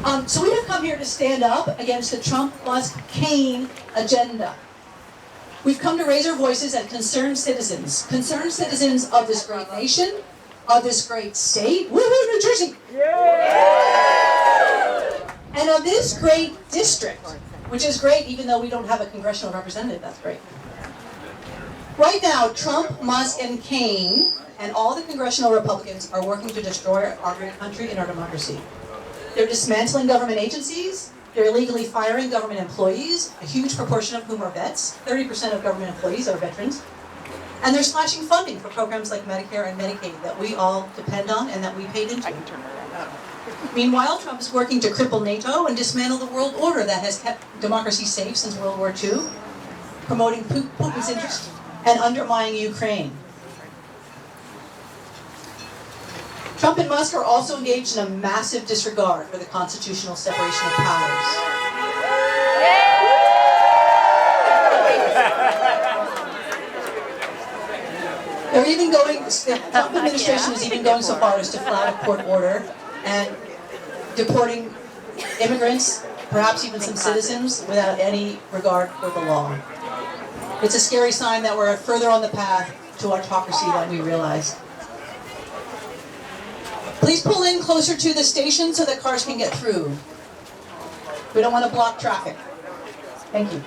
So we have come here to stand up against the Trump-Musk-Kean agenda. We've come to raise our voices as concerned citizens of this great nation, of this great state, woohoo, New Jersey, and of this great district, which is great even though we don't have a congressional representative. That's great. Right now, Trump, Musk, and Kean, and all the congressional Republicans are working to destroy our great country and our democracy. They're dismantling government agencies. They're illegally firing government employees, a huge proportion of whom are vets. 30% of government employees are veterans. And they're slashing funding for programs like Medicare and Medicaid that we all depend on and that we paid into. Meanwhile, Trump is working to cripple NATO and dismantle the world order that has kept democracy safe since World War II, promoting Putin's interests and undermining Ukraine. Trump and Musk are also engaged in a massive disregard for the constitutional separation of powers. They're even going, the Trump administration is even going so far as to flout a court order and deporting immigrants, perhaps even some citizens, without any regard for the law. It's a scary sign that we're further on the path to autocracy than we realize. Please pull in closer to the station so that cars can get through. We don't want to block traffic. Thank you.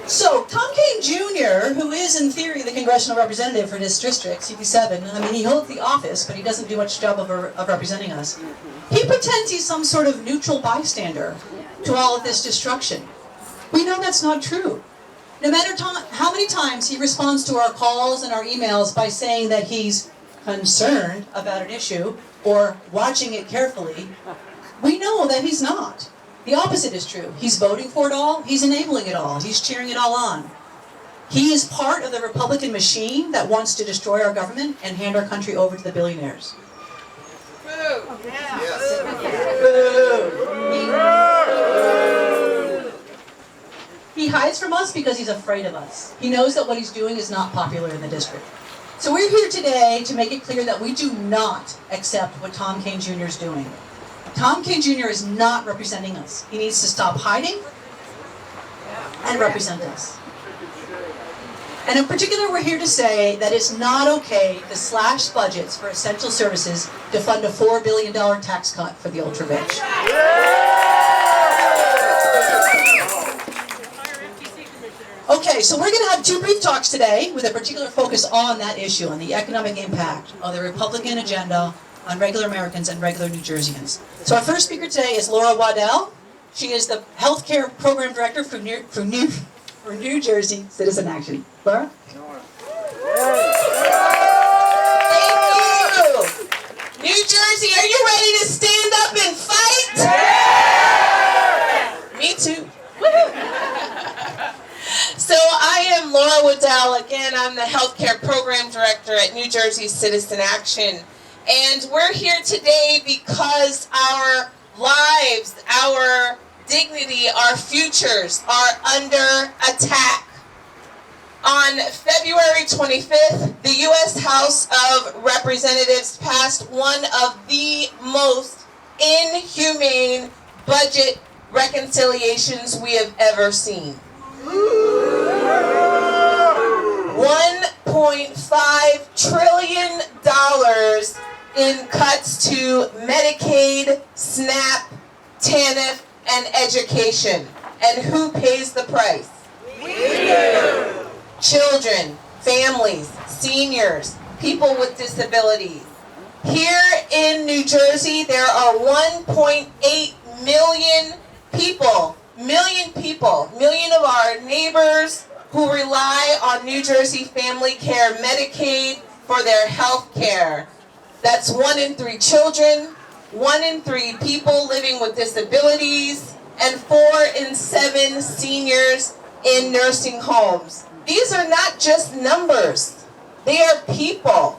So, Tom Kean Jr., who is in theory the congressional representative for this district, CP7, I mean, he holds the office, but he doesn't do much job of representing us. He pretends he's some sort of neutral bystander to all of this destruction. We know that's not true. No matter how many times he responds to our calls and our emails by saying that he's concerned about an issue or watching it carefully, we know that he's not. The opposite is true. He's voting for it all. He's enabling it all. He's cheering it all on. He is part of the Republican machine that wants to destroy our government and hand our country over to the billionaires. Boo! He hides from us because he's afraid of us. He knows that what he's doing is not popular in the district. So we're here today to make it clear that we do not accept what Tom Kean Jr. is doing. Tom Kean Jr. is not representing us. He needs to stop hiding and represent us. And in particular, we're here to say that it's not okay to slash budgets for essential services to fund a $4 billion tax cut for the ultra-rich. Okay, so we're going to have two brief talks today with a particular focus on that issue, on the economic impact of the Republican agenda on regular Americans and regular New Jerseyans. So our first speaker today is Laura Waddell. She is the Healthcare Program Director for New Jersey Citizen Action. Laura? Thank you! New Jersey, are you ready to stand up and fight? Yeah! Me too. So I am Laura Waddell. Again, I'm the Healthcare Program Director at New Jersey Citizen Action. And we're here today because our lives, our dignity, our futures are under attack. On February 25th, the U.S. House of Representatives passed one of the most inhumane budget reconciliations we have ever seen. $1.5 trillion in cuts to Medicaid, SNAP, TANF, and education. And who pays the price? We do. Children, families, seniors, people with disabilities. Here in New Jersey, there are 1.8 million people, million of our neighbors who rely on New Jersey Family Care Medicaid for their health care. That's 1 in 3 children, 1 in 3 people living with disabilities, and 4 in 7 seniors in nursing homes. These are not just numbers. They are people.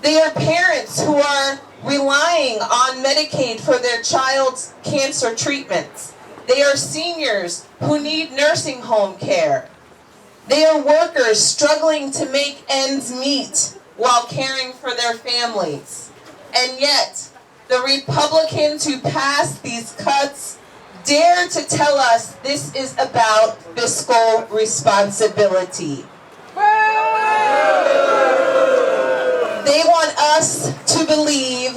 They are parents who are relying on Medicaid for their child's cancer treatments. They are seniors who need nursing home care. They are workers struggling to make ends meet while caring for their families. And yet, the Republicans who passed these cuts dare to tell us this is about fiscal responsibility. They want us to believe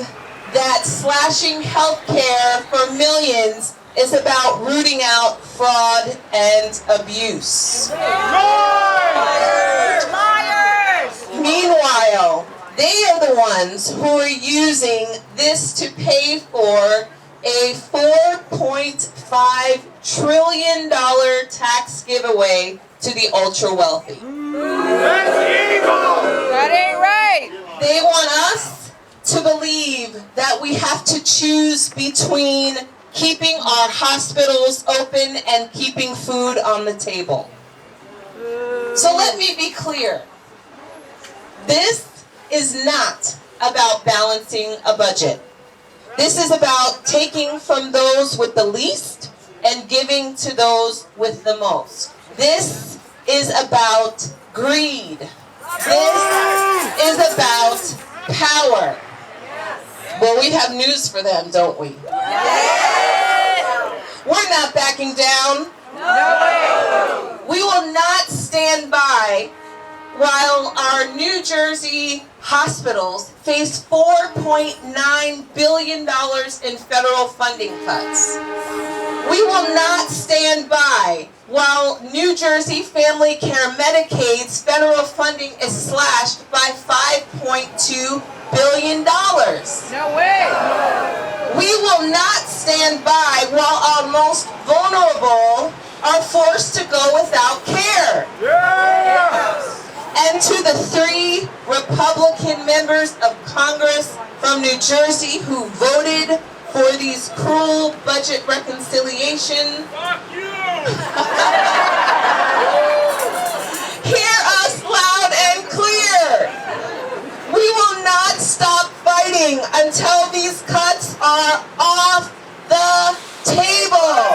that slashing health care for millions is about rooting out fraud and abuse. Liars! Liars! Meanwhile, they are the ones who are using this to pay for a $4.5 trillion tax giveaway to the ultra-wealthy. That's evil! That ain't right! They want us to believe that we have to choose between keeping our hospitals open and keeping food on the table. So let me be clear. This is not about balancing a budget. This is about taking from those with the least and giving to those with the most. This is about greed. This is about power. Well, we have news for them, don't we? We're not backing down. We will not stand by while our New Jersey hospitals face $4.9 billion in federal funding cuts. We will not stand by while New Jersey Family Care Medicaid's federal funding is slashed by $5.2 billion. No way! We will not stand by while our most vulnerable are forced to go without care. Yes! And to the 3 Republican members of Congress from New Jersey who voted for these cruel budget reconciliation, Fuck you! hear us loud and clear. We will not stop fighting until these cuts are off the table.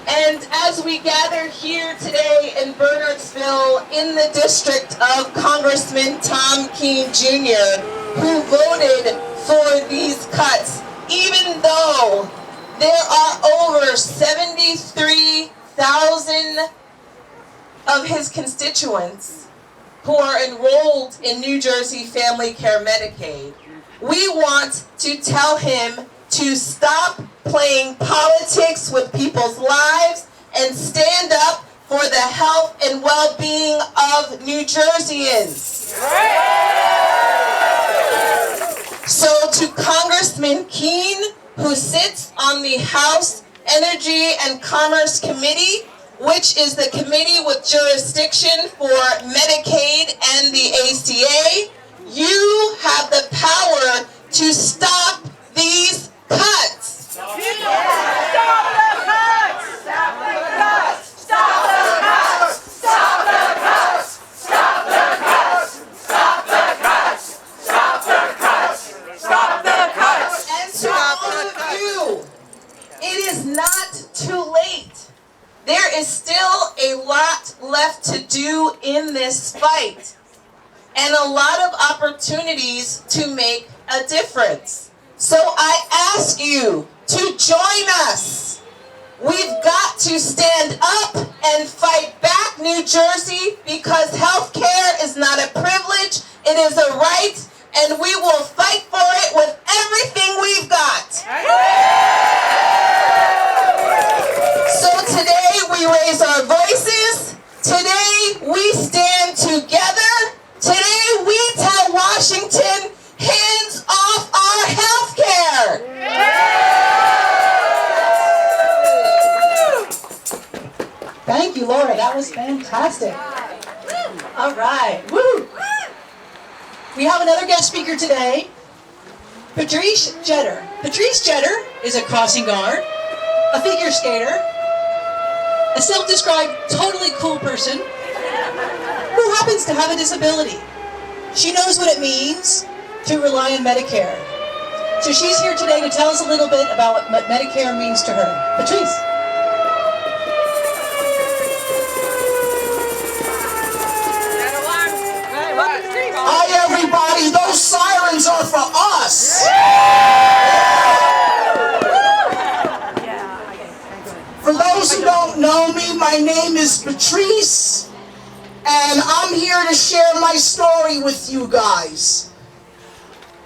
And as we gather here today in Bernardsville in the district of Congressman Tom Kean Jr., who voted for these cuts, even though there are over 73,000 of his constituents who are enrolled in New Jersey Family Care Medicaid, we want to tell him to stop playing politics with people's lives and stand up for the health and well-being of New Jerseyans. So to Congressman Kean, who sits on the House Energy and Commerce Committee, which is the committee with jurisdiction for Medicaid and the ACA, you have the power to stop these cuts. Stop the cuts! Stop the cuts! Stop the cuts! Stop the cuts! Stop the cuts! Stop the cuts! Stop the cuts! Stop the cuts! And to all of you, it is not too late. There is still a lot left to do in this fight, and a lot of opportunities to make a difference. So I ask you to join us. We've got to stand up and fight back, New Jersey, because health care is not a privilege, it is a right, and we will fight for it with everything we've got. So today we raise our voices. Today we stand together. Today we tell Washington, hands off our health care. Thank you, Laura. That was fantastic. All right. Woo! We have another guest speaker today, Patrice Jetter. Patrice Jetter is a crossing guard, a figure skater, a self-described totally cool person who happens to have a disability. She knows what it means to rely on Medicare. So she's here today to tell us a little bit about what Medicare means to her. Patrice. Hi everybody, name is Patrice, and I'm here to share my story with you guys.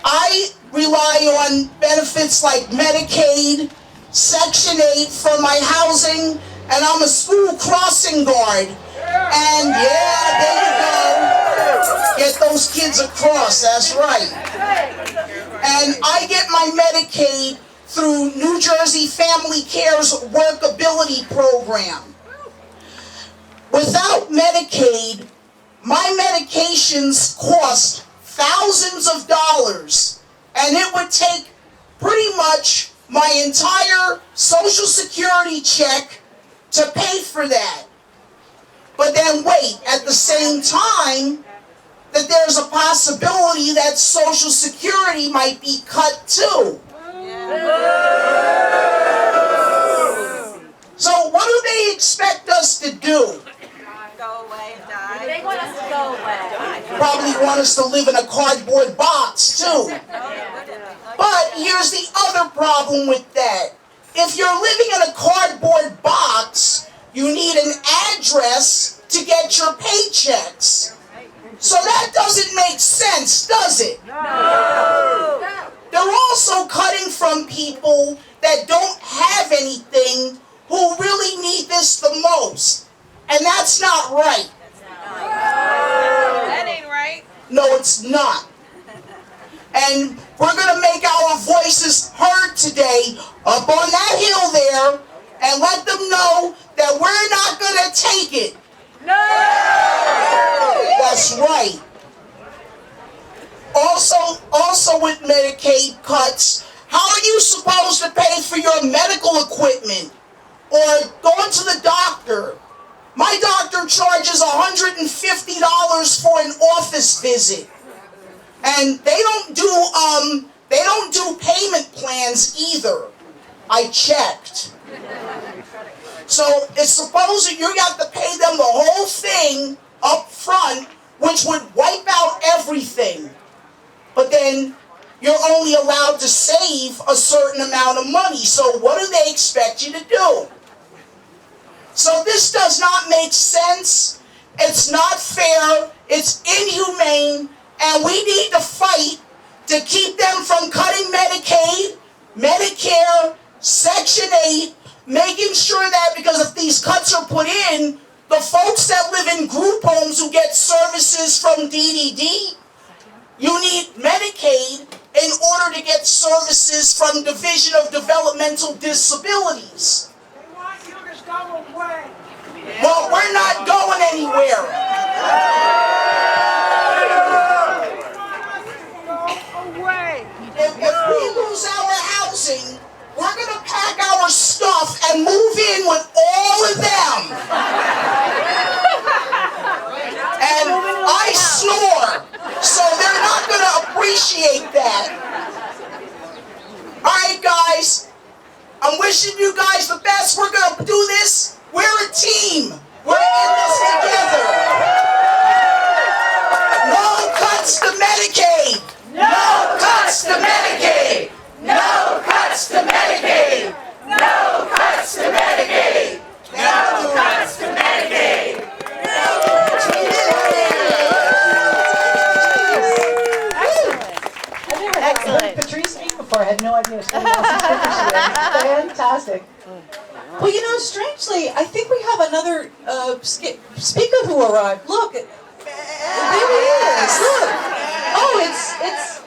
I rely on benefits like Medicaid, Section 8 for my housing, and I'm a school crossing guard. And yeah, there you go. Get those kids across, that's right. And I get my Medicaid through New Jersey Family Care's Workability Program. Without Medicaid, my medications cost thousands of dollars, and it would take pretty much my entire Social Security check to pay for that. But then wait, at the same time, that there's a possibility that Social Security might be cut too. So what do they expect us to do? Go away and die. They want us to go away. Probably want us to live in a cardboard box too. But here's the other problem with that. If you're living in a cardboard box, you need an address to get your paychecks. So that doesn't make sense, does it? No. They're also cutting from people that don't have anything who really need this the most. And that's not right. That ain't right. No, it's not. And we're going to make our voices heard today up on that hill there and let them know that we're not going to take it. No. That's right. Also with Medicaid cuts, how are you supposed to pay for your medical equipment or going to the doctor? My doctor charges $150 for an office visit. And they don't do payment plans either. I checked. So it's supposed that you got to pay them the whole thing up front, which would wipe out everything. But then you're only allowed to save a certain amount of money. So what do they expect you to do? So this does not make sense. It's not fair. It's inhumane. And we need to fight to keep them from cutting Medicaid, Medicare, Section 8, making sure that, because if these cuts are put in, the folks that live in group homes who get services from DDD, you need Medicaid in order to get services from Division of Developmental Disabilities. They want you to go away. Well, we're not going anywhere. Go away. If we lose our housing, we're going to pack our stuff and move in with all of them. And I snore, so they're not going to appreciate that. All right, guys, I'm wishing you guys the best. We're going to do this. We're a team. We're in this together. No cuts to Medicaid. No cuts to Medicaid. No cuts to Medicaid. No cuts to Medicaid. No cuts to Medicaid. Excellent. Patrice speak before. I had no idea she was fantastic. Well, you know, strangely, I think we have another speaker who arrived. Look, there he is. Look. Oh,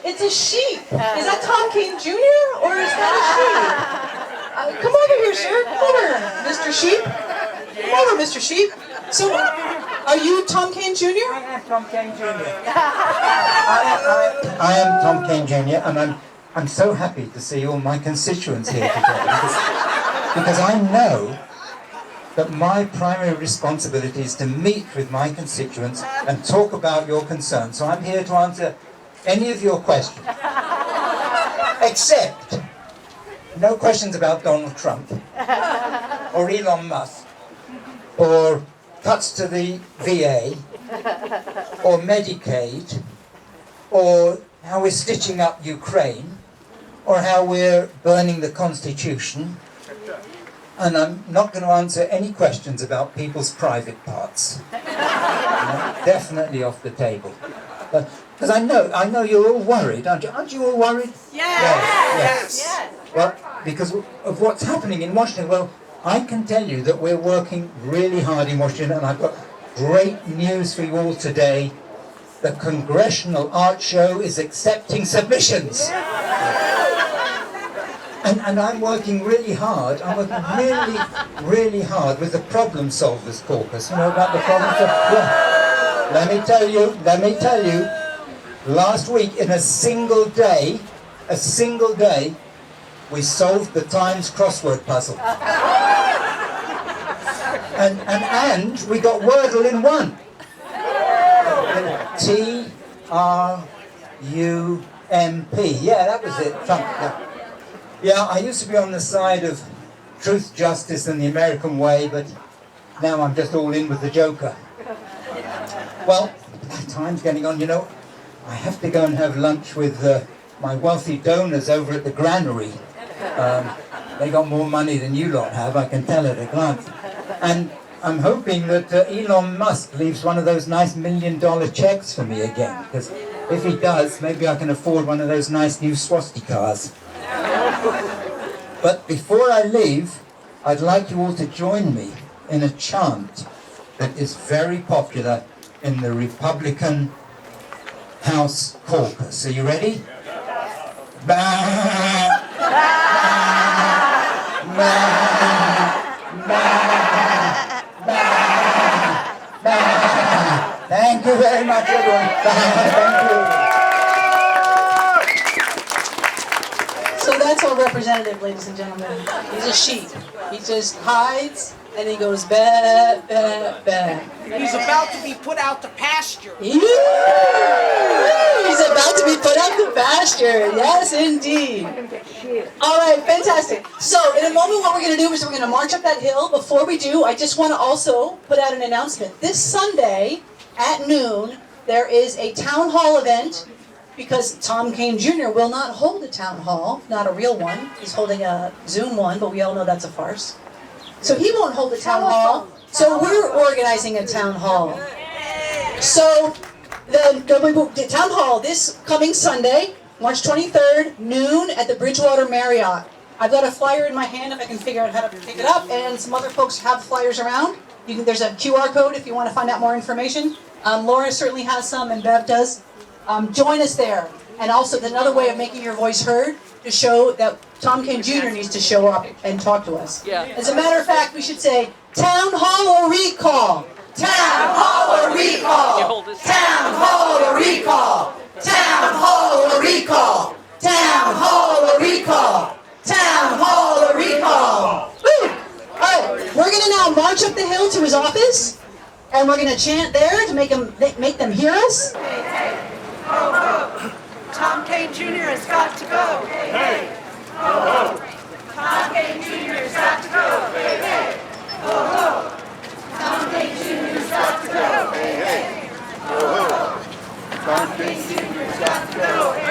it's a sheep. Is that Tom Kean Jr. or is that a sheep? Come over here, sir. Come over, Mr. Sheep. Come over, Mr. Sheep. So, are you Tom Kean Jr.? I am Tom Kean Jr. I am Tom Kean Jr. and I'm so happy to see all my constituents here today because I know that my primary responsibility is to meet with my constituents and talk about your concerns. So I'm here to answer any of your questions, except no questions about Donald Trump or Elon Musk or cuts to the VA or Medicaid or how we're stitching up Ukraine or how we're burning the Constitution And I'm not going to answer any questions about people's private parts. Definitely off the table. Because I know you're all worried, aren't you? Aren't you all worried? Yes. Well, because of what's happening in Washington, well, I can tell you that we're working really hard in Washington, and I've got great news for you all today. The Congressional Art Show is accepting submissions. And I'm working really hard. I'm working really, really hard with the Problem Solvers Caucus. You know about the Problem Solvers? Yeah. Let me tell you, last week in a single day, we solved the Times crossword puzzle. And we got Wordle in one. T-R-U-M-P. Yeah, that was it. Yeah, I used to be on the side of truth, justice, and the American way, but now I'm just all in with the Joker. Well, time's getting on, you know. I have to go and have lunch with my wealthy donors over at the granary. They got more money than you lot have, I can tell at a glance. And I'm hoping that Elon Musk leaves one of those nice $1 million checks for me again, because if he does, maybe I can afford one of those nice new swastikas. But before I leave, I'd like you all to join me in a chant that is very popular in the Republican House Caucus. Are you ready? Thank you very much, everyone. Thank you. So that's our representative, ladies and gentlemen. He's a sheep. He just hides and he goes ba ba ba. He's about to be put out to pasture. He's about to be put out to pasture. Yes, indeed. All right, fantastic. So in a moment, what we're going to do is we're going to march up that hill. Before we do, I just want to also put out an announcement. This Sunday at noon, there is a town hall event because Tom Kean Jr. will not hold a town hall, not a real one. He's holding a Zoom one, but we all know that's a farce. So he won't hold a town hall. So we're organizing a town hall. So the town hall this coming Sunday, March 23rd, noon at the Bridgewater Marriott. I've got a flyer in my hand if I can figure out how to pick it up, and some other folks have flyers around. There's a QR code if you want to find out more information. Laura certainly has some, and Bev does. Join us there. And also, another way of making your voice heard to show that Tom Kean Jr. needs to show up and talk to us. Yeah. As a matter of fact, we should say, town hall or recall. Town hall or recall. Town hall or recall. Town hall or recall. Town hall or recall. Town hall or recall. Woo! All right, we're going to now march up the hill to his office, and we're going to chant there to make them hear us. Tom Kean Jr. has got to go. Hey, hey. Ho, ho. Tom Kean Jr. has got to go. Hey, hey. Ho, ho. Tom Kean Jr. has got to go. Hey, hey. Ho, ho. Tom Kean Jr. has got to go.